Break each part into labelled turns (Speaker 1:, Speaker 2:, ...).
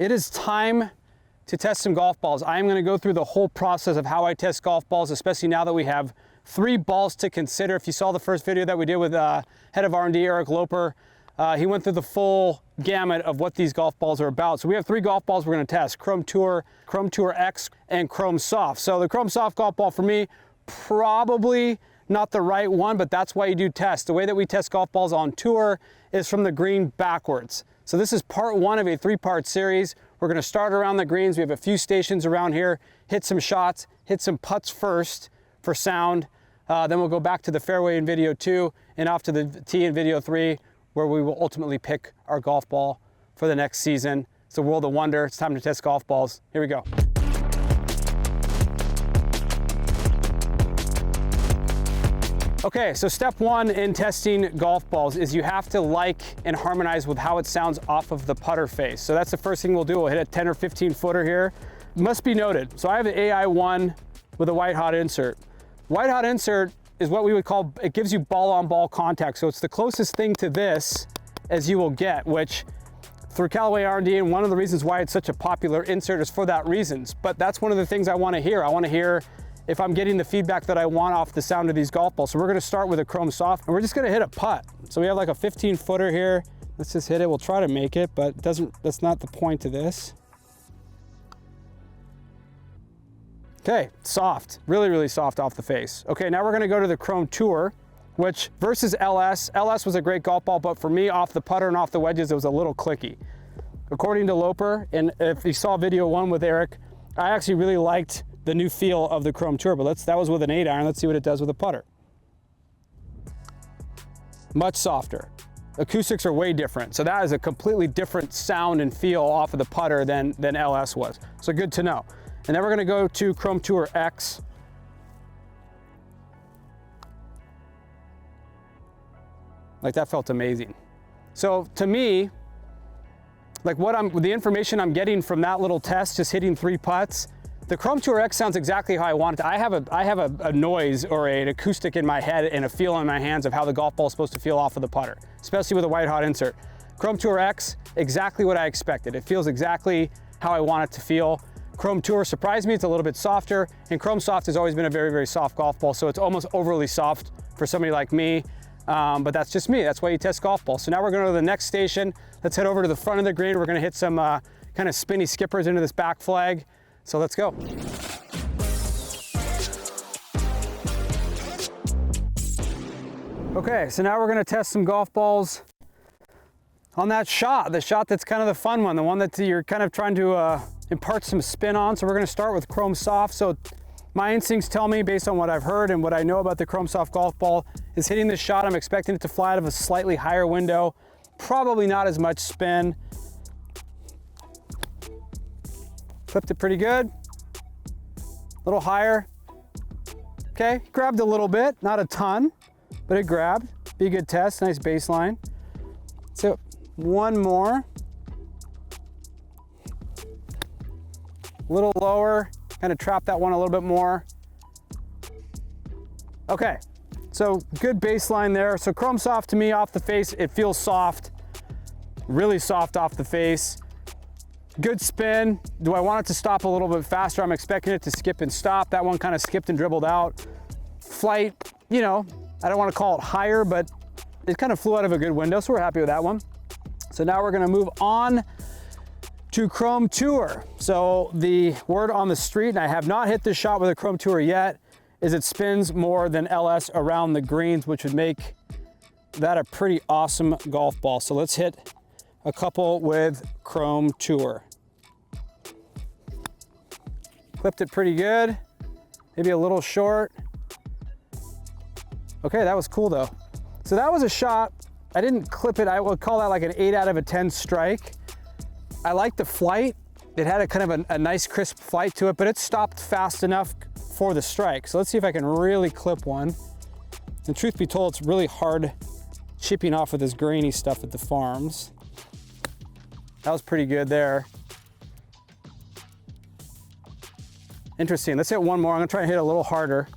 Speaker 1: it is time to test some golf balls. I'm gonna go through the whole process of how I test golf balls, especially now that we have 3 balls to consider. If you saw the first video that we did with head of R&D, Eric Loper, he went through the full gamut of what these golf balls are about. So we have 3 golf balls we're gonna test: Chrome Tour, Chrome Tour X, and Chrome Soft. So the Chrome Soft golf ball for me, probably not the right one, but that's why you do tests. The way that we test golf balls on tour is from the green backwards. So this is part 1 of a 3-part series. We're gonna start around the greens. We have a few stations around here, hit some shots, hit some putts first for sound. Then we'll go back to the fairway in video 2 and off to the tee in video 3, where we will ultimately pick our golf ball for the next season. It's the world of Wunder. It's time to test golf balls. Here we go. Okay, so step 1 in testing golf balls is you have to like and harmonize with how it sounds off of the putter face. So that's the first thing we'll do. We'll hit a 10 or 15 footer here. Must be noted, so I have an AI1 with a white hot insert. White hot insert is what we would call, it gives you ball on ball contact. So it's the closest thing to this as you will get, which through Callaway R&D, and one of the reasons why it's such a popular insert is for that reasons. But that's one of the things I want to hear. I want to hear if I'm getting the feedback that I want off the sound of these golf balls. So we're gonna start with a Chrome Soft, and we're just gonna hit a putt. So we have like a 15 footer here. Let's just hit it. We'll try to make it, but that's not the point of this. Okay, soft, really, really soft off the face. Okay, now we're gonna go to the Chrome Tour, which versus LS. LS was a great golf ball, but for me, off the putter and off the wedges, it was a little clicky. According to Loper, and if you saw video 1 with Eric, I actually really liked the new feel of the Chrome Tour, but that was with an 8-iron. Let's see what it does with a putter. Much softer. Acoustics are way different. So that is a completely different sound and feel off of the putter than LS was. So good to know. And then we're gonna go to Chrome Tour X. Like, that felt amazing. So to me, like the information I'm getting from that little test, just hitting 3 putts, the Chrome Tour X sounds exactly how I want it. I have a noise or an acoustic in my head and a feel in my hands of how the golf ball is supposed to feel off of the putter, especially with a white hot insert. Chrome Tour X, exactly what I expected. It feels exactly how I want it to feel. Chrome Tour surprised me. It's a little bit softer, and Chrome Soft has always been a very, very soft golf ball, so it's almost overly soft for somebody like me. But that's just me. That's why you test golf balls. So now we're going to go to the next station. Let's head over to the front of the green. We're going to hit some kind of spinny skippers into this back flag. So let's go. Okay, so now we're going to test some golf balls on that shot, the shot that's kind of the fun one, the one that you're kind of trying to impart some spin on. So we're going to start with Chrome Soft. So my instincts tell me, based on what I've heard and what I know about the Chrome Soft golf ball, is hitting this shot, I'm expecting it to fly out of a slightly higher window, probably not as much spin. Clipped it pretty good, a little higher. Okay, grabbed a little bit, not a ton, but it grabbed. Be a good test, nice baseline. So one more. A little lower, kind of trap that one a little bit more. Okay, so good baseline there. So Chrome Soft to me off the face, it feels soft, really soft off the face. Good spin. Do I want it to stop a little bit faster? I'm expecting it to skip and stop. That one kind of skipped and dribbled out. Flight, you know, I don't want to call it higher, but it kind of flew out of a good window, so we're happy with that one. So now we're going to move on to Chrome Tour. So the word on the street, and I have not hit this shot with a Chrome Tour yet, is it spins more than LS around the greens, which would make that a pretty awesome golf ball. So let's hit a couple with Chrome Tour. Clipped it pretty good, maybe a little short. Okay, that was cool though. So that was a shot. I didn't clip it. I would call that like an 8 out of a 10 strike. I like the flight. It had a kind of a nice crisp flight to it, but it stopped fast enough for the strike. So let's see if I can really clip one. And truth be told, it's really hard chipping off with this grainy stuff at the farms. That was pretty good there. Interesting, let's hit one more. I'm gonna try and hit a little harder.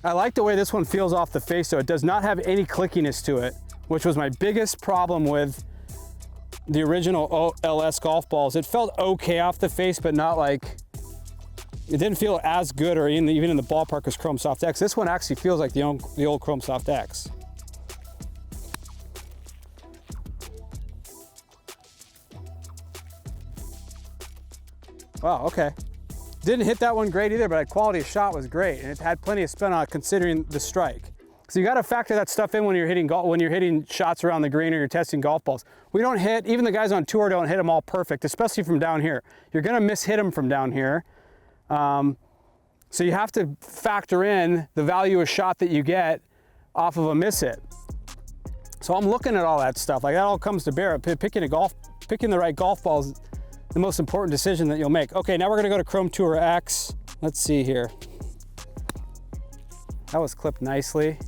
Speaker 1: I like the way this one feels off the face, so it does not have any clickiness to it, which was my biggest problem with the original LS golf balls, it felt okay off the face, but not like, it didn't feel as good or even in the ballpark as Chrome Soft X. This one actually feels like the old Chrome Soft X. Wow, okay. Didn't hit that one great either, but quality of shot was great, and it had plenty of spin on it considering the strike. So you got to factor that stuff in when you're hitting shots around the green or you're testing golf balls. We don't hit, even the guys on tour don't hit them all perfect, especially from down here. You're going to miss-hit them from down here. So you have to factor in the value of shot that you get off of a miss-hit. So I'm looking at all that stuff. Like, that all comes to bear. Picking the right golf ball is the most important decision that you'll make. Okay, now we're going to go to Chrome Tour X. Let's see here. That was clipped nicely.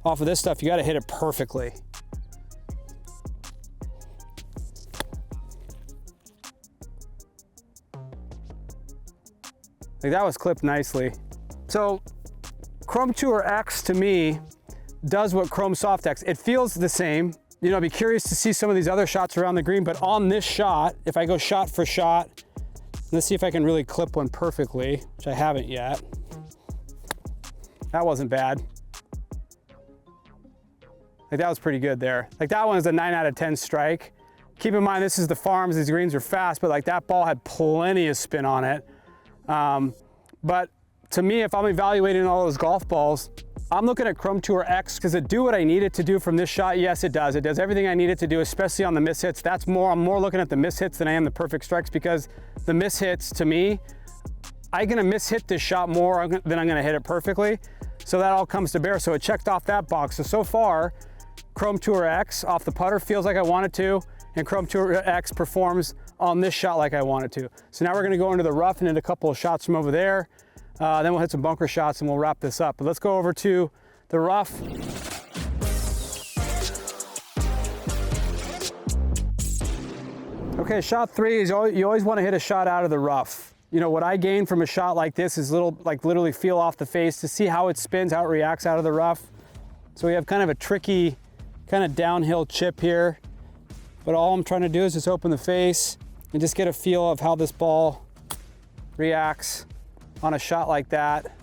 Speaker 1: Off of this stuff, you got to hit it perfectly. Like, that was clipped nicely. So Chrome Tour X to me does what Chrome Soft X. It feels the same. You know, I'd be curious to see some of these other shots around the green, but on this shot, if I go shot for shot, let's see if I can really clip one perfectly, which I haven't yet. That wasn't bad. Like, that was pretty good there. Like, that one is a 9 out of 10 strike. Keep in mind, this is the farms, these greens are fast, but like, that ball had plenty of spin on it. But to me, if I'm evaluating all those golf balls, I'm looking at Chrome Tour X. Does it do what I need it to do from this shot? Yes, it does. It does everything I need it to do, especially on the miss-hits. I'm more looking at the miss-hits than I am the perfect strikes, because the miss-hits, to me, I'm gonna miss-hit this shot more than I'm gonna hit it perfectly. So that all comes to bear. So it checked off that box. So far, Chrome Tour X off the putter feels like I want it to, and Chrome Tour X performs on this shot like I want it to. So now we're gonna go into the rough and hit a couple of shots from over there. Then we'll hit some bunker shots and we'll wrap this up. But let's go over to the rough. Okay, shot 3 is you always want to hit a shot out of the rough. You know, what I gain from a shot like this is literally feel off the face to see how it spins, how it reacts out of the rough. So we have kind of a tricky kind of downhill chip here, but all I'm trying to do is just open the face and just get a feel of how this ball reacts on a shot like that.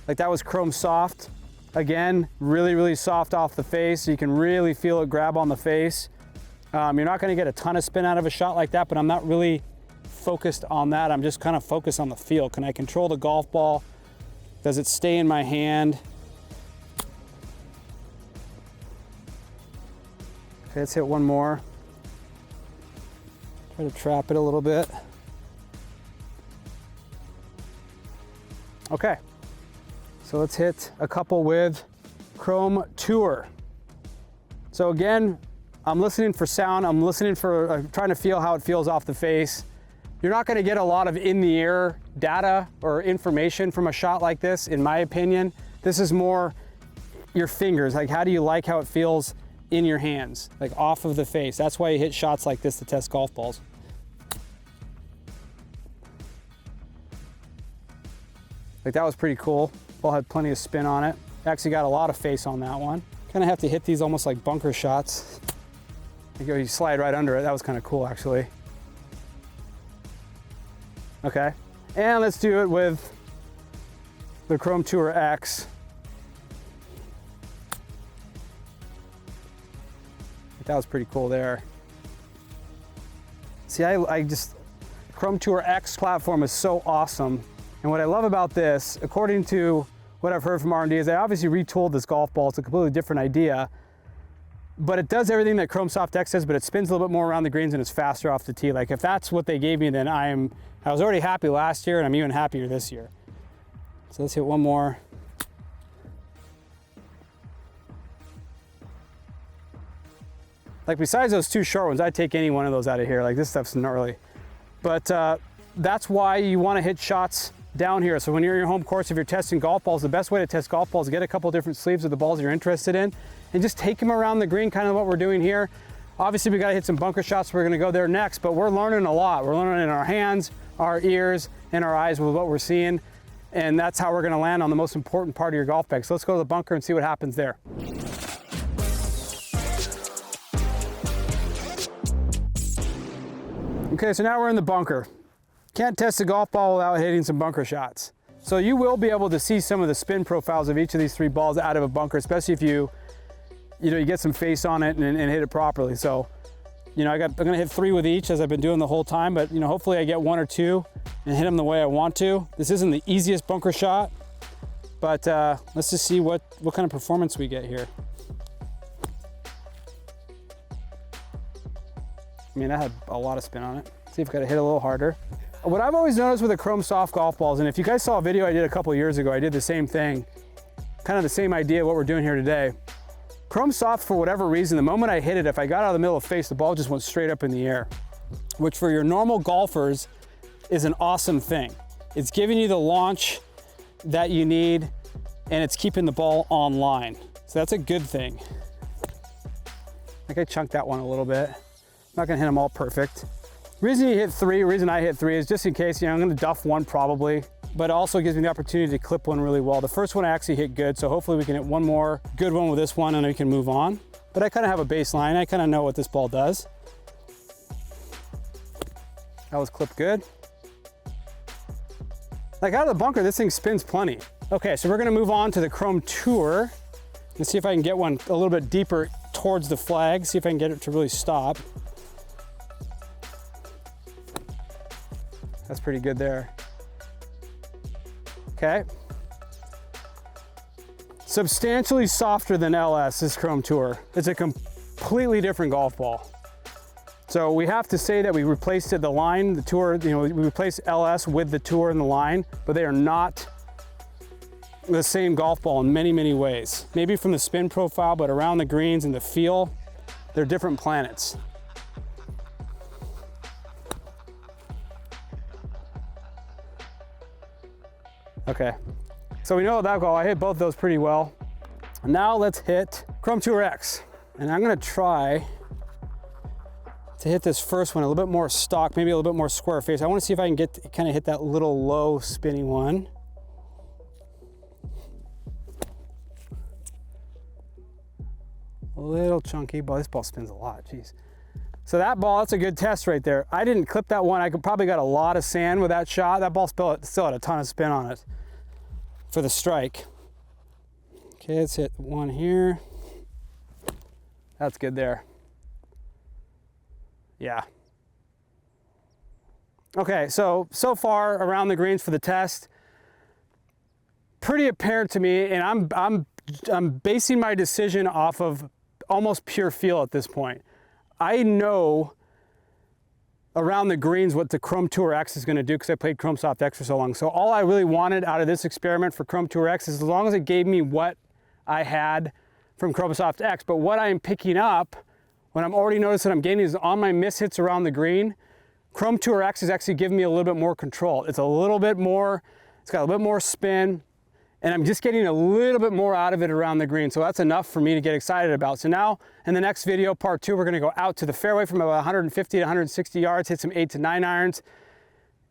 Speaker 1: Like, that was Chrome Soft. Again, really, really soft off the face, so you can really feel it grab on the face. You're not gonna get a ton of spin out of a shot like that, but I'm not really focused on that. I'm just kind of focused on the feel. Can I control the golf ball? Does it stay in my hand? Okay, let's hit one more. Try to trap it a little bit. Okay, so let's hit a couple with Chrome Tour. So again, I'm listening for sound. I'm listening for, trying to feel how it feels off the face. You're not gonna get a lot of in-the-air data or information from a shot like this, in my opinion. This is more your fingers. Like, how do you like how it feels in your hands, like off of the face? That's why you hit shots like this to test golf balls. Like, that was pretty cool. Ball had plenty of spin on it. Actually got a lot of face on that one. Kind of have to hit these almost like bunker shots. You slide right under it. That was kind of cool, actually. Okay, and let's do it with the Chrome Tour X. That was pretty cool there. See, Chrome Tour X platform is so awesome. And what I love about this, according to what I've heard from R&D, is they obviously retooled this golf ball. It's a completely different idea, but it does everything that Chrome Soft X does, but it spins a little bit more around the greens and it's faster off the tee. Like, if that's what they gave me, then I was already happy last year and I'm even happier this year. So let's hit one more. Like, besides those 2 short ones, I'd take any one of those out of here. Like, this stuff's gnarly. But that's why you want to hit shots down here. So when you're in your home course, if you're testing golf balls, the best way to test golf balls is get a couple different sleeves of the balls you're interested in and just take them around the green, kind of what we're doing here. Obviously, we got to hit some bunker shots. We're going to go there next, but we're learning a lot. We're learning in our hands, our ears, and our eyes with what we're seeing. And that's how we're gonna land on the most important part of your golf bag. So let's go to the bunker and see what happens there. Okay, so now we're in the bunker. Can't test a golf ball without hitting some bunker shots. So you will be able to see some of the spin profiles of each of these 3 balls out of a bunker, especially if you get some face on it and hit it properly. So, I'm gonna hit 3 with each, as I've been doing the whole time, but hopefully I get 1 or 2 and hit them the way I want to. This isn't the easiest bunker shot, but let's just see what kind of performance we get here. I mean, that had a lot of spin on it. See if I gotta hit a little harder. What I've always noticed with the Chrome Soft golf balls, and if you guys saw a video I did a couple years ago, I did the same thing, kind of the same idea of what we're doing here today. Chrome Soft, for whatever reason, the moment I hit it, if I got out of the middle of face, the ball just went straight up in the air, which for your normal golfers is an awesome thing. It's giving you the launch that you need, and it's keeping the ball online. So that's a good thing. I think I chunked that one a little bit. I'm not gonna hit them all perfect. The reason I hit 3 is just in case, I'm gonna duff 1 probably, but it also gives me the opportunity to clip 1 really well. The first one I actually hit good, so hopefully we can hit 1 more good one with this one and we can move on. But I kind of have a baseline. I kind of know what this ball does. That was clipped good. Like out of the bunker, this thing spins plenty. Okay, so we're gonna move on to the Chrome Tour and see if I can get one a little bit deeper towards the flag, see if I can get it to really stop. That's pretty good there. Okay. Substantially softer than LS, this Chrome Tour. It's a completely different golf ball. So we have to say that we replaced the line, the Tour, we replaced LS with the Tour and the line, but they are not the same golf ball in many, many ways. Maybe from the spin profile, but around the greens and the feel, they're different planets. Okay, so we know that goal. I hit both of those pretty well. Now let's hit Chrome Tour X. And I'm gonna try to hit this first one a little bit more stock, maybe a little bit more square face. I wanna see if I can kind of hit that little low spinning one. A little chunky, but this ball spins a lot, geez. So that ball, that's a good test right there. I didn't clip that one. I probably got a lot of sand with that shot. That ball still had a ton of spin on it for the strike. Okay, let's hit 1 here. That's good there. Yeah. Okay, so far around the greens for the test, pretty apparent to me, and I'm basing my decision off of almost pure feel at this point. I know around the greens what the Chrome Tour X is gonna do because I played Chrome Soft X for so long. So all I really wanted out of this experiment for Chrome Tour X is as long as it gave me what I had from Chrome Soft X, but what I'm picking up, when I'm already noticing that I'm gaining is on my miss hits around the green, Chrome Tour X is actually giving me a little bit more control. It's a little bit more, it's got a little bit more spin, and I'm just getting a little bit more out of it around the green. So that's enough for me to get excited about. So now in the next video, part 2, we're gonna go out to the fairway from about 150 to 160 yards, hit some 8 to 9 irons,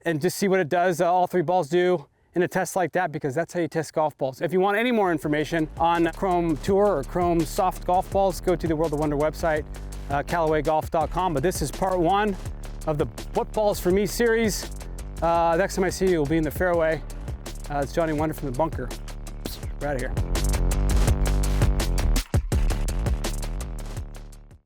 Speaker 1: and just see what it does, all 3 balls do in a test like that, because that's how you test golf balls. If you want any more information on Chrome Tour or Chrome Soft golf balls, go to the World of Wonder website, CallawayGolf.com. But this is part 1 of the What Balls For Me series. Next time I see you, we'll be in the fairway. It's Johnny Wunder from the bunker. We're out of here.